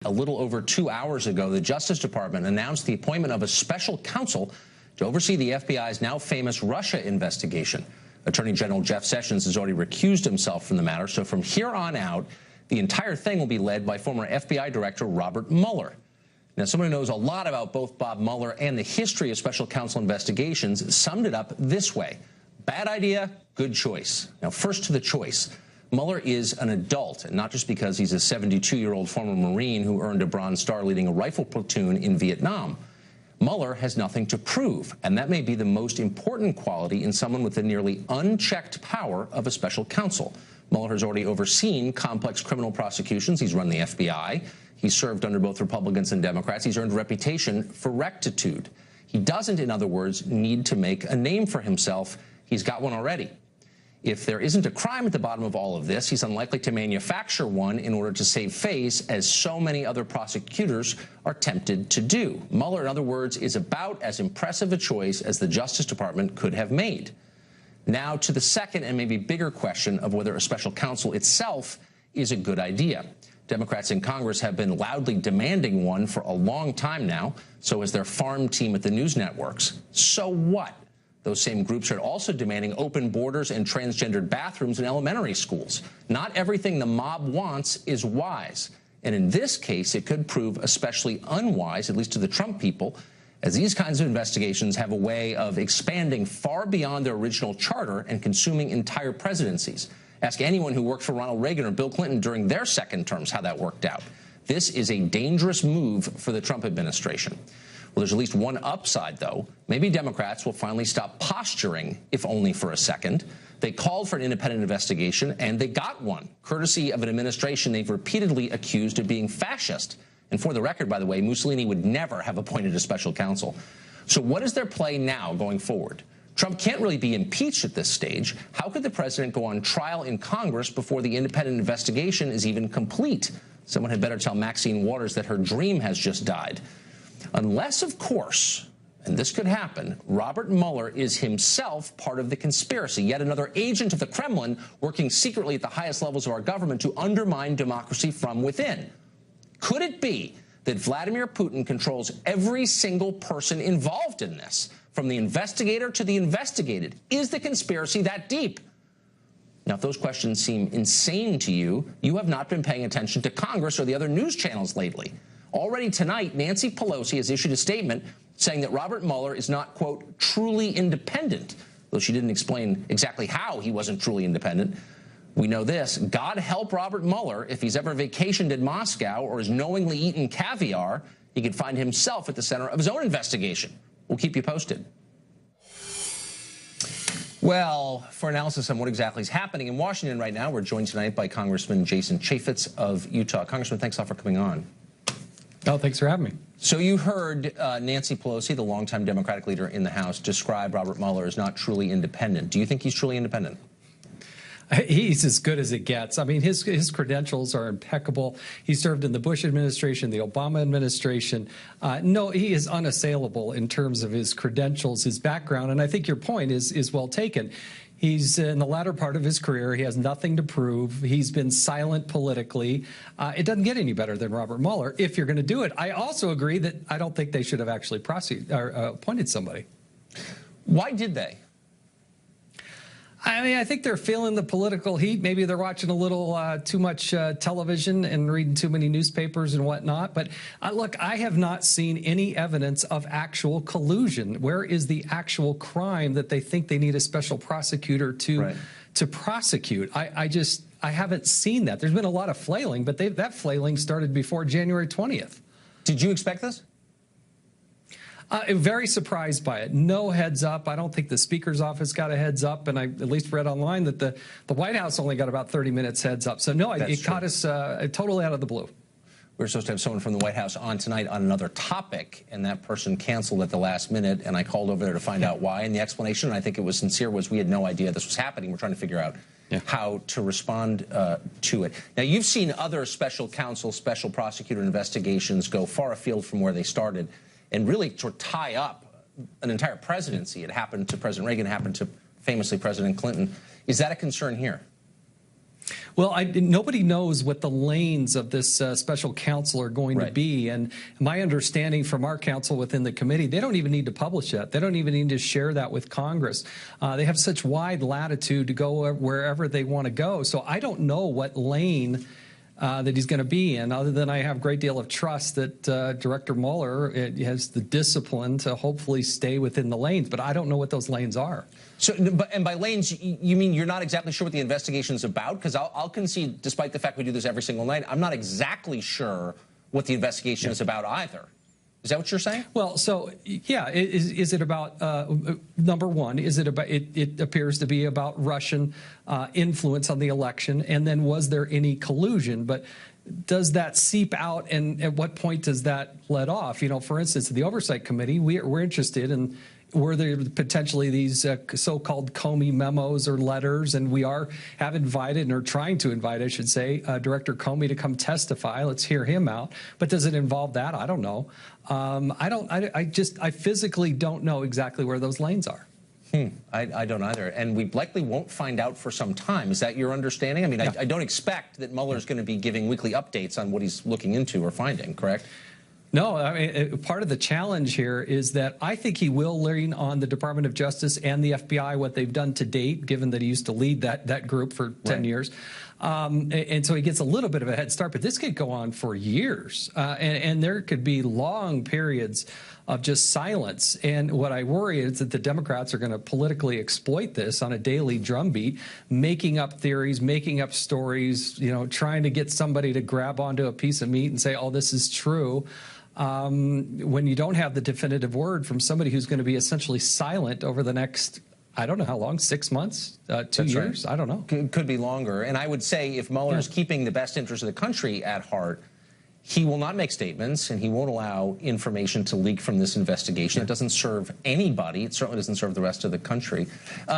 A little over 2 hours ago, the Justice Department announced the appointment of a special counsel to oversee the FBI's now famous Russia investigation. Attorney General Jeff Sessions has already recused himself from the matter, so from here on out, the entire thing will be led by former FBI Director Robert Mueller. Now, someone who knows a lot about both Bob Mueller and the history of special counsel investigations summed it up this way. Bad idea, good choice. Now, first to the choice. Mueller is an adult, and not just because he's a 72-year-old former Marine who earned a Bronze Star leading a rifle platoon in Vietnam. Mueller has nothing to prove, and that may be the most important quality in someone with the nearly unchecked power of a special counsel. Mueller has already overseen complex criminal prosecutions. He's run the FBI. He's served under both Republicans and Democrats. He's earned a reputation for rectitude. He doesn't, in other words, need to make a name for himself. He's got one already. If there isn't a crime at the bottom of all of this, he's unlikely to manufacture one in order to save face, as so many other prosecutors are tempted to do. Mueller, in other words, is about as impressive a choice as the Justice Department could have made. Now to the second and maybe bigger question of whether a special counsel itself is a good idea. Democrats in Congress have been loudly demanding one for a long time now. So has their farm team at the news networks. So what? Those same groups are also demanding open borders and transgendered bathrooms in elementary schools. Not everything the mob wants is wise. And in this case, it could prove especially unwise, at least to the Trump people, as these kinds of investigations have a way of expanding far beyond their original charter and consuming entire presidencies. Ask anyone who worked for Ronald Reagan or Bill Clinton during their second terms how that worked out. This is a dangerous move for the Trump administration. Well, there's at least one upside, though. Maybe Democrats will finally stop posturing, if only for a second. They called for an independent investigation, and they got one, courtesy of an administration they've repeatedly accused of being fascist. And for the record, by the way, Mussolini would never have appointed a special counsel. So what is their play now going forward? Trump can't really be impeached at this stage. How could the president go on trial in Congress before the independent investigation is even complete? Someone had better tell Maxine Waters that her dream has just died. Unless, of course, and this could happen, Robert Mueller is himself part of the conspiracy, yet another agent of the Kremlin working secretly at the highest levels of our government to undermine democracy from within. Could it be that Vladimir Putin controls every single person involved in this, from the investigator to the investigated? Is the conspiracy that deep? Now, if those questions seem insane to you, you have not been paying attention to Congress or the other news channels lately. Already tonight, Nancy Pelosi has issued a statement saying that Robert Mueller is not, quote, truly independent, though she didn't explain exactly how he wasn't truly independent. We know this: God help Robert Mueller if he's ever vacationed in Moscow or has knowingly eaten caviar. He could find himself at the center of his own investigation. We'll keep you posted. Well, for analysis on what exactly is happening in Washington right now, we're joined tonight by Congressman Jason Chaffetz of Utah. Congressman, thanks a lot for coming on. Oh, thanks for having me. So you heard Nancy Pelosi, the longtime Democratic leader in the House, describe Robert Mueller as not truly independent. Do you think he's truly independent? He's as good as it gets. I mean, his credentials are impeccable. He served in the Bush administration, the Obama administration. No, he is unassailable in terms of his credentials, his background. And I think your point is well taken. He's in the latter part of his career. He has nothing to prove. He's been silent politically. It doesn't get any better than Robert Mueller if you're going to do it. I also agree that I don't think they should have actually appointed somebody. Why did they? I mean, I think they're feeling the political heat. Maybe they're watching a little too much television and reading too many newspapers and whatnot. But look, I have not seen any evidence of actual collusion. Where is the actual crime that they think they need a special prosecutor to prosecute? I haven't seen that. There's been a lot of flailing, but that flailing started before January 20th. Did you expect this? Very surprised by it. No heads up. I don't think the Speaker's office got a heads up, and I at least read online that the White House only got about 30 minutes heads up. So no, it caught us totally out of the blue. We were supposed to have someone from the White House on tonight on another topic, and that person canceled at the last minute, and I called over there to find out why. And the explanation, and I think it was sincere, was we had no idea this was happening. We're trying to figure out how to respond to it. Now, you've seen other special counsel, special prosecutor investigations go far afield from where they started and really sort of tie up an entire presidency. It happened to President Reagan, it happened to famously President Clinton. Is that a concern here? Well, nobody knows what the lanes of this special counsel are going to be. And my understanding from our counsel within the committee, they don't even need to publish that. They don't even need to share that with Congress. They have such wide latitude to go wherever they want to go. So I don't know what lane that he's going to be in, other than I have a great deal of trust that Director Meuller has the discipline to hopefully stay within the lanes. But I don't know what those lanes are. So, and by lanes, you mean you're not exactly sure what the investigation is about? Because I'll concede, despite the fact we do this every single night, I'm not exactly sure what the investigation is about either. Is that what you're saying? Well, so yeah, is it about number one? Is it about? It appears to be about Russian influence on the election, and then was there any collusion? But does that seep out, and at what point does that let off? You know, for instance, the Oversight Committee, we're interested in. Were there potentially these so-called Comey memos or letters? And we have invited, and are trying to invite, I should say, Director Comey to come testify. Let's hear him out. But does it involve that? I don't know. I physically don't know exactly where those lanes are. I don't either. And we likely won't find out for some time. Is that your understanding? I mean, yeah. I don't expect that Mueller is going to be giving weekly updates on what he's looking into or finding, correct? No, I mean, part of the challenge here is that I think he will lean on the Department of Justice and the FBI, what they've done to date, given that he used to lead that group for 10 years. And so he gets a little bit of a head start, but this could go on for years. And there could be long periods of just silence. And what I worry is that the Democrats are going to politically exploit this on a daily drumbeat, making up theories, making up stories, you know, trying to get somebody to grab onto a piece of meat and say, oh, this is true. When you don't have the definitive word from somebody who's going to be essentially silent over the next, I don't know how long, 6 months, 2 years? Right. I don't know. Could be longer. And I would say if Mueller is keeping the best interest of the country at heart, he will not make statements and he won't allow information to leak from this investigation. It doesn't serve anybody. It certainly doesn't serve the rest of the country.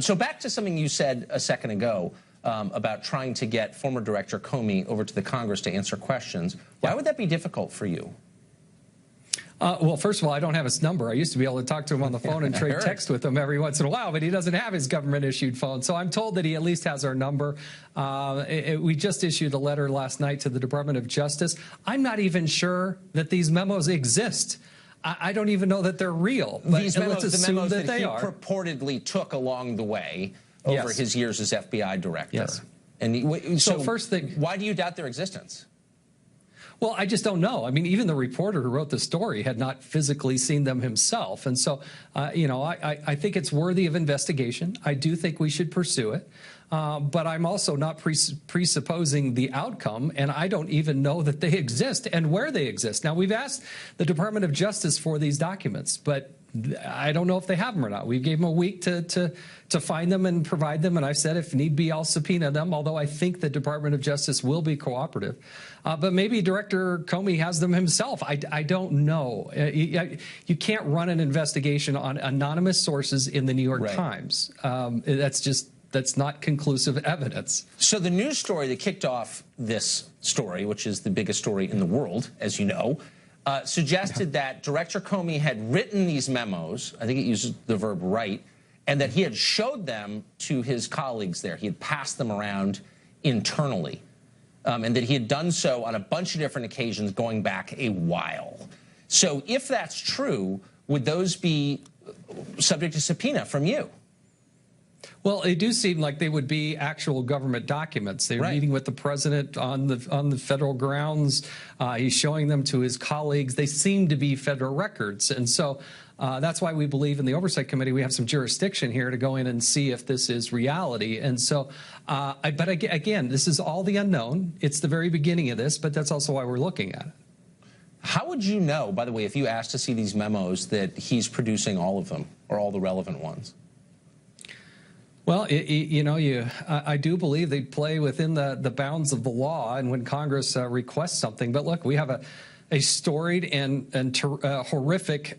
So back to something you said a second ago about trying to get former Director Comey over to the Congress to answer questions. Why would that be difficult for you? Well, first of all, I don't have his number. I used to be able to talk to him on the phone and trade text with him every once in a while, but he doesn't have his government-issued phone. So I'm told that he at least has our number. We just issued a letter last night to the Department of Justice. I'm not even sure that these memos exist. I don't even know that they're real. But these memos, let's assume the memos that he are. purportedly took along the way over his years as FBI director. Yes. And so first thing, why do you doubt their existence? Well, I just don't know. I mean, even the reporter who wrote the story had not physically seen them himself. And so, you know, I think it's worthy of investigation. I do think we should pursue it. But I'm also not presupposing the outcome, and I don't even know that they exist and where they exist. Now, we've asked the Department of Justice for these documents, but I don't know if they have them or not. We gave them a week to find them and provide them, and I said if need be, I'll subpoena them, although I think the Department of Justice will be cooperative. But maybe Director Comey has them himself. I don't know. You can't run an investigation on anonymous sources in the New York Times. That's not conclusive evidence. So the news story that kicked off this story, which is the biggest story in the world, as you know, suggested that Director Comey had written these memos, I think it uses the verb write, and that he had showed them to his colleagues there. He had passed them around internally, and that he had done so on a bunch of different occasions going back a while. So if that's true, would those be subject to subpoena from you? Well, it do seem like they would be actual government documents. They're meeting with the president on the federal grounds. He's showing them to his colleagues. They seem to be federal records. And so that's why we believe in the Oversight Committee we have some jurisdiction here to go in and see if this is reality. And so, but again, this is all the unknown. It's the very beginning of this, but that's also why we're looking at it. How would you know, by the way, if you asked to see these memos, that he's producing all of them or all the relevant ones? Well, I do believe they play within the bounds of the law, and when Congress requests something. But look, we have a storied and horrific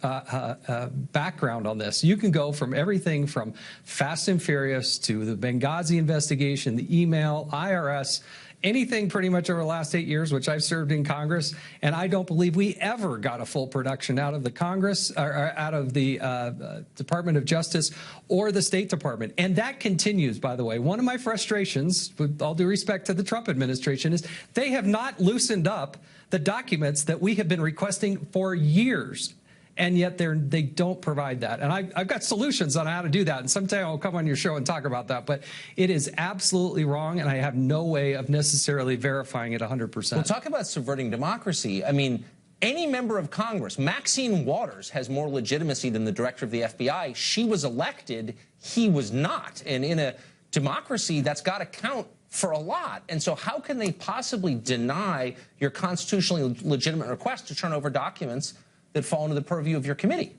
background on this. You can go from everything from Fast and Furious to the Benghazi investigation, the email, IRS, anything pretty much over the last 8 years, which I've served in Congress, and I don't believe we ever got a full production out of the Congress or out of the Department of Justice or the State Department. And that continues, by the way. One of my frustrations, with all due respect to the Trump administration, is they have not loosened up the documents that we have been requesting for years. And yet they don't provide that. And I've got solutions on how to do that. And sometime I'll come on your show and talk about that. But it is absolutely wrong, and I have no way of necessarily verifying it 100%. Well, talk about subverting democracy. I mean, any member of Congress, Maxine Waters, has more legitimacy than the director of the FBI. She was elected. He was not. And in a democracy, that's got to count for a lot. And so how can they possibly deny your constitutionally legitimate request to turn over documents that fall into the purview of your committee?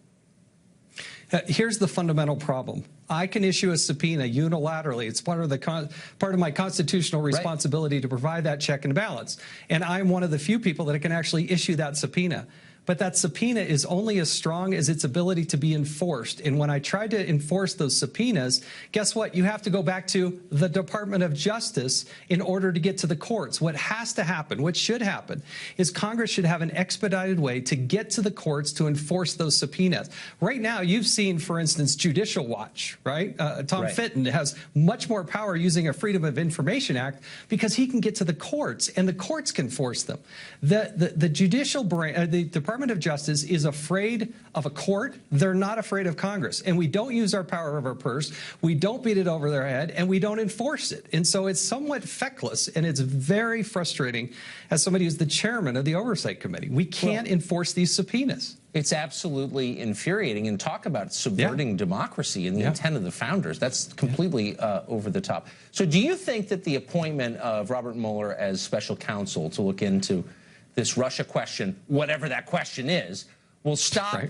Here's the fundamental problem. I can issue a subpoena unilaterally. It's part of my constitutional responsibility to provide that check and balance. And I'm one of the few people that can actually issue that subpoena. But that subpoena is only as strong as its ability to be enforced. And when I tried to enforce those subpoenas, guess what? You have to go back to the Department of Justice in order to get to the courts. What has to happen, what should happen, is Congress should have an expedited way to get to the courts to enforce those subpoenas. Right now, you've seen, for instance, Judicial Watch, right? Tom Fitton has much more power using a Freedom of Information Act because he can get to the courts, and the courts can force them. The judicial branch, the Department of Justice is afraid of a court. They're not afraid of Congress. And we don't use our power of our purse. We don't beat it over their head, and we don't enforce it. And so it's somewhat feckless, and it's very frustrating as somebody who's the chairman of the Oversight Committee. We can't enforce these subpoenas. It's absolutely infuriating. And talk about subverting democracy and the intent of the founders. That's completely over the top. So do you think that the appointment of Robert Meuller as special counsel to look into this Russia question, whatever that question is, will stop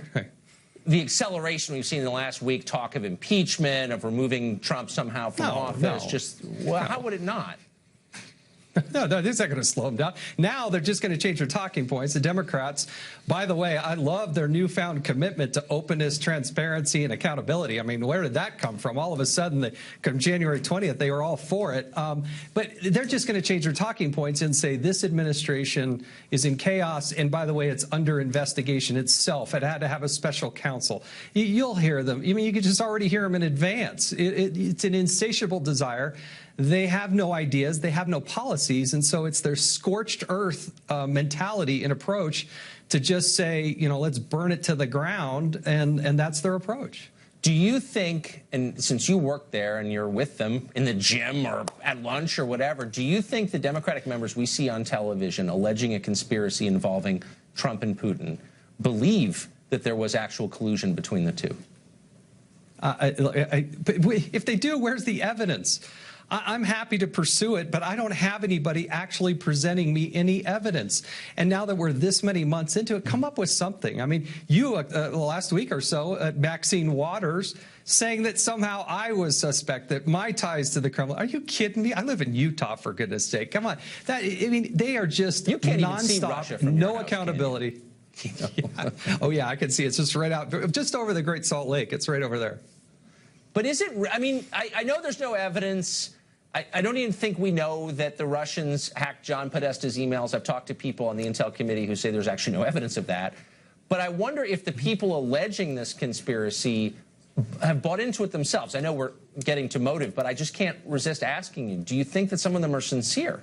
the acceleration we've seen in the last week, talk of impeachment, of removing Trump somehow from office? How would it not? No, this isn't going to slow them down. Now they're just going to change their talking points. The Democrats, by the way, I love their newfound commitment to openness, transparency, and accountability. I mean, where did that come from? All of a sudden, come January 20th, they were all for it. But they're just going to change their talking points and say this administration is in chaos. And by the way, it's under investigation itself. It had to have a special counsel. You'll hear them. I mean, you could just already hear them in advance. It's an insatiable desire. They have no ideas. They have no policies. And so it's their scorched earth mentality and approach to just say, you know, let's burn it to the ground. And that's their approach. Do you think, and since you work there and you're with them in the gym or at lunch or whatever, do you think the Democratic members we see on television alleging a conspiracy involving Trump and Putin believe that there was actual collusion between the two? If they do, where's the evidence? I'm happy to pursue it, but I don't have anybody actually presenting me any evidence. And now that we're this many months into it, come up with something. I mean, you last week or so, Maxine Waters, saying that somehow I was suspect, that my ties to the Kremlin. Are you kidding me? I live in Utah, for goodness sake. Come on. I mean, they are just you can't nonstop, even see Russia from no your house, accountability. Oh, yeah, I can see it. It's just right out, just over the Great Salt Lake. It's right over there. But is it, I mean, I know there's no evidence. I don't even think we know that the Russians hacked John Podesta's emails. I've talked to people on the Intel Committee who say there's actually no evidence of that. But I wonder if the people alleging this conspiracy have bought into it themselves. I know we're getting to motive, but I just can't resist asking you, do you think that some of them are sincere?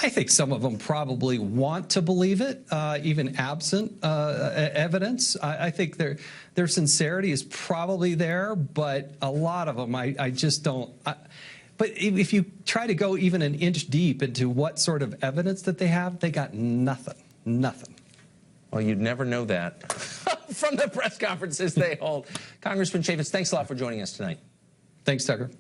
I think some of them probably want to believe it, even absent evidence. I think their sincerity is probably there, but a lot of them, I just don't. But if you try to go even an inch deep into what sort of evidence that they have, they got nothing. Well, you'd never know that from the press conferences they hold. Congressman Chaffetz, thanks a lot for joining us tonight. Thanks, Tucker.